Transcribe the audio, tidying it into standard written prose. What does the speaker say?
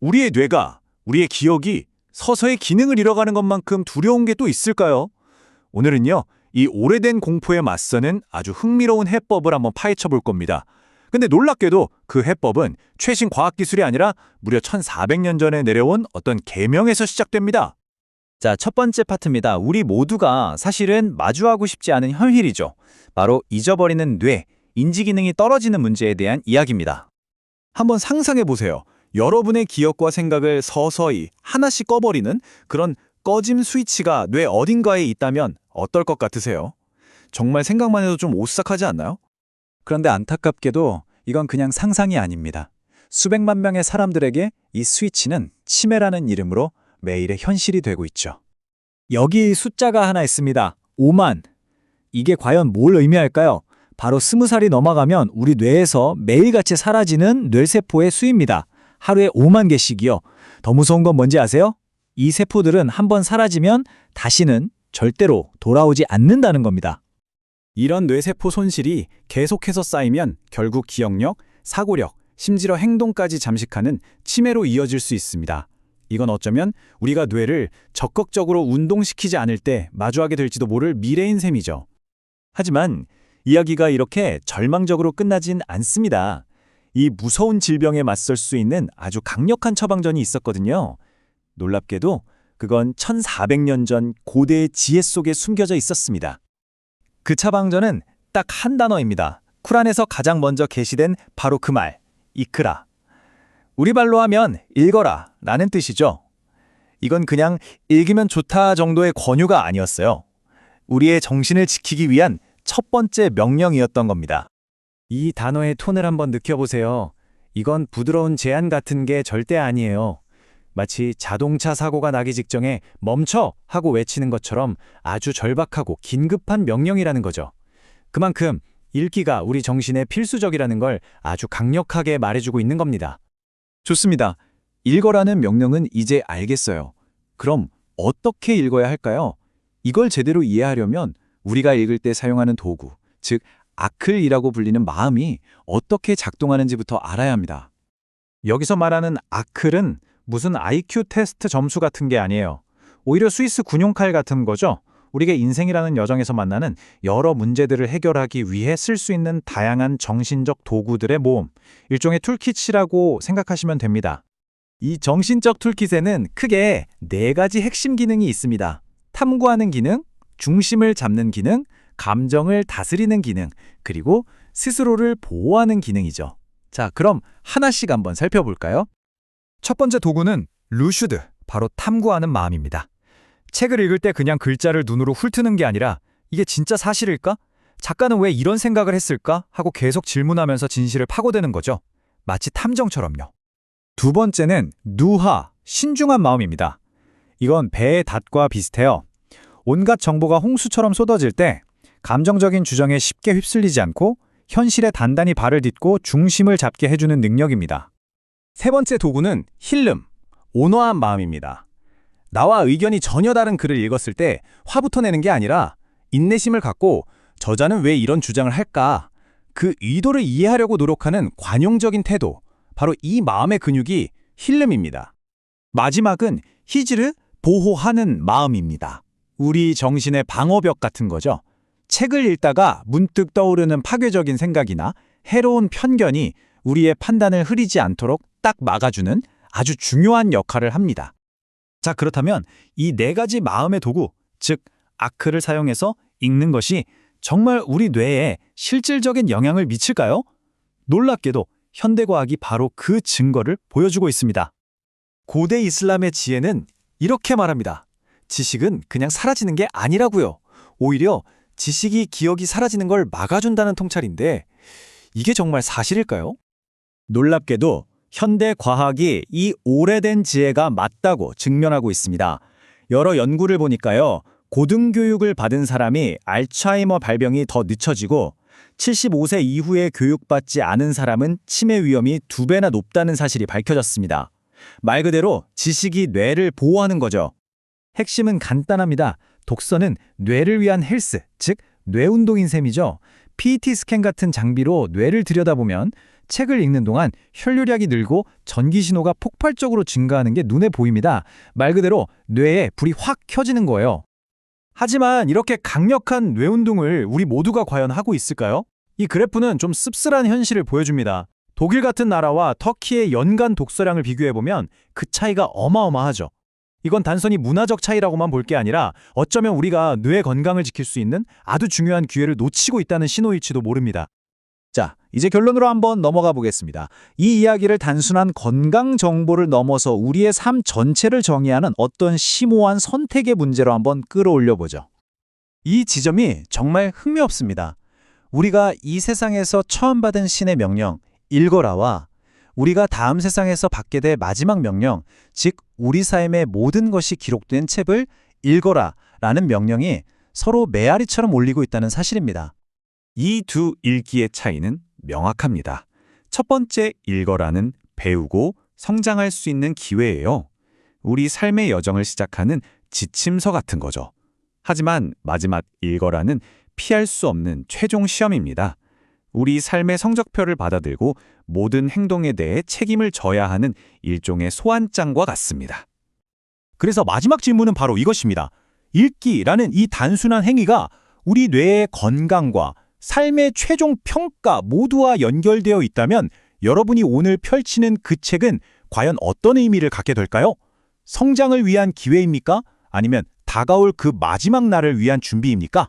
우리의 뇌가, 우리의 기억이 서서히 기능을 잃어가는 것만큼 두려운 게 또 있을까요? 오늘은요, 이 오래된 공포에 맞서는 아주 흥미로운 해법을 한번 파헤쳐 볼 겁니다. 근데 놀랍게도 그 해법은 최신 과학기술이 아니라 무려 1400년 전에 내려온 어떤 계명에서 시작됩니다. 자, 첫 번째 파트입니다. 우리 모두가 사실은 마주하고 싶지 않은 현실이죠. 바로 잊어버리는 뇌, 인지 기능이 떨어지는 문제에 대한 이야기입니다. 한번 상상해 보세요. 여러분의 기억과 생각을 서서히 하나씩 꺼버리는 그런 꺼짐 스위치가 뇌 어딘가에 있다면 어떨 것 같으세요? 정말 생각만 해도 좀 오싹하지 않나요? 그런데 안타깝게도 이건 그냥 상상이 아닙니다. 수백만 명의 사람들에게 이 스위치는 치매라는 이름으로 매일의 현실이 되고 있죠. 여기 숫자가 하나 있습니다. 5만. 이게 과연 뭘 의미할까요? 바로 20살이 넘어가면 우리 뇌에서 매일같이 사라지는 뇌세포의 수입니다. 하루에 5만 개씩이요. 더 무서운 건 뭔지 아세요? 이 세포들은 한번 사라지면 다시는 절대로 돌아오지 않는다는 겁니다. 이런 뇌세포 손실이 계속해서 쌓이면 결국 기억력, 사고력, 심지어 행동까지 잠식하는 치매로 이어질 수 있습니다. 이건 어쩌면 우리가 뇌를 적극적으로 운동시키지 않을 때 마주하게 될지도 모를 미래인 셈이죠. 하지만 이야기가 이렇게 절망적으로 끝나진 않습니다. 이 무서운 질병에 맞설 수 있는 아주 강력한 처방전이 있었거든요. 놀랍게도 그건 1400년 전 고대의 지혜 속에 숨겨져 있었습니다. 그 처방전은 딱 한 단어입니다. 쿠란에서 가장 먼저 게시된 바로 그 말, 이크라. 우리 말로 하면 읽어라 라는 뜻이죠. 이건 그냥 읽으면 좋다 정도의 권유가 아니었어요. 우리의 정신을 지키기 위한 첫 번째 명령이었던 겁니다. 이 단어의 톤을 한번 느껴보세요. 이건 부드러운 제안 같은 게 절대 아니에요. 마치 자동차 사고가 나기 직전에 멈춰 하고 외치는 것처럼 아주 절박하고 긴급한 명령이라는 거죠. 그만큼 읽기가 우리 정신에 필수적이라는 걸 아주 강력하게 말해주고 있는 겁니다. 좋습니다. 읽어라는 명령은 이제 알겠어요. 그럼 어떻게 읽어야 할까요? 이걸 제대로 이해하려면 우리가 읽을 때 사용하는 도구, 즉 아클이라고 불리는 마음이 어떻게 작동하는지부터 알아야 합니다. 여기서 말하는 아클은 무슨 IQ 테스트 점수 같은 게 아니에요. 오히려 스위스 군용칼 같은 거죠. 우리가 인생이라는 여정에서 만나는 여러 문제들을 해결하기 위해 쓸 수 있는 다양한 정신적 도구들의 모음, 일종의 툴킷이라고 생각하시면 됩니다. 이 정신적 툴킷에는 크게 4가지 핵심 기능이 있습니다. 탐구하는 기능, 중심을 잡는 기능, 감정을 다스리는 기능, 그리고 스스로를 보호하는 기능이죠. 자, 그럼 하나씩 한번 살펴볼까요? 첫 번째 도구는 루슈드, 바로 탐구하는 마음입니다. 책을 읽을 때 그냥 글자를 눈으로 훑는 게 아니라 이게 진짜 사실일까? 작가는 왜 이런 생각을 했을까? 하고 계속 질문하면서 진실을 파고드는 거죠. 마치 탐정처럼요. 두 번째는 누하, 신중한 마음입니다. 이건 배의 닷과 비슷해요. 온갖 정보가 홍수처럼 쏟아질 때 감정적인 주정에 쉽게 휩쓸리지 않고 현실에 단단히 발을 딛고 중심을 잡게 해주는 능력입니다. 세 번째 도구는 힐름, 온화한 마음입니다. 나와 의견이 전혀 다른 글을 읽었을 때 화부터 내는 게 아니라 인내심을 갖고 저자는 왜 이런 주장을 할까? 그 의도를 이해하려고 노력하는 관용적인 태도, 바로 이 마음의 근육이 힐름입니다. 마지막은 히즈르, 보호하는 마음입니다. 우리 정신의 방어벽 같은 거죠. 책을 읽다가 문득 떠오르는 파괴적인 생각이나 해로운 편견이 우리의 판단을 흐리지 않도록 딱 막아주는 아주 중요한 역할을 합니다. 자, 그렇다면 이 4가지 마음의 도구, 즉 아크를 사용해서 읽는 것이 정말 우리 뇌에 실질적인 영향을 미칠까요? 놀랍게도 현대과학이 바로 그 증거를 보여주고 있습니다. 고대 이슬람의 지혜는 이렇게 말합니다. 지식은 그냥 사라지는 게 아니라고요. 오히려 지식이 기억이 사라지는 걸 막아준다는 통찰인데 이게 정말 사실일까요? 놀랍게도 현대 과학이 이 오래된 지혜가 맞다고 증명하고 있습니다. 여러 연구를 보니까요. 고등교육을 받은 사람이 알츠하이머 발병이 더 늦춰지고 75세 이후에 교육받지 않은 사람은 치매 위험이 2배나 높다는 사실이 밝혀졌습니다. 말 그대로 지식이 뇌를 보호하는 거죠. 핵심은 간단합니다. 독서는 뇌를 위한 헬스, 즉 뇌운동인 셈이죠. PET 스캔 같은 장비로 뇌를 들여다보면 책을 읽는 동안 혈류량이 늘고 전기 신호가 폭발적으로 증가하는 게 눈에 보입니다. 말 그대로 뇌에 불이 확 켜지는 거예요. 하지만 이렇게 강력한 뇌운동을 우리 모두가 과연 하고 있을까요? 이 그래프는 좀 씁쓸한 현실을 보여줍니다. 독일 같은 나라와 터키의 연간 독서량을 비교해보면 그 차이가 어마어마하죠. 이건 단순히 문화적 차이라고만 볼 게 아니라 어쩌면 우리가 뇌 건강을 지킬 수 있는 아주 중요한 기회를 놓치고 있다는 신호일지도 모릅니다. 자, 이제 결론으로 한번 넘어가 보겠습니다. 이 이야기를 단순한 건강 정보를 넘어서 우리의 삶 전체를 정의하는 어떤 심오한 선택의 문제로 한번 끌어올려 보죠. 이 지점이 정말 흥미롭습니다. 우리가 이 세상에서 처음 받은 신의 명령, 읽어라와 우리가 다음 세상에서 받게 될 마지막 명령, 즉 우리 삶의 모든 것이 기록된 책을 읽어라라는 명령이 서로 메아리처럼 올리고 있다는 사실입니다. 이 두 읽기의 차이는 명확합니다. 첫 번째 읽어라는 배우고 성장할 수 있는 기회예요. 우리 삶의 여정을 시작하는 지침서 같은 거죠. 하지만 마지막 읽어라는 피할 수 없는 최종 시험입니다. 우리 삶의 성적표를 받아들고 모든 행동에 대해 책임을 져야 하는 일종의 소환장과 같습니다. 그래서 마지막 질문은 바로 이것입니다. 읽기라는 이 단순한 행위가 우리 뇌의 건강과 삶의 최종 평가 모두와 연결되어 있다면 여러분이 오늘 펼치는 그 책은 과연 어떤 의미를 갖게 될까요? 성장을 위한 기회입니까? 아니면 다가올 그 마지막 날을 위한 준비입니까?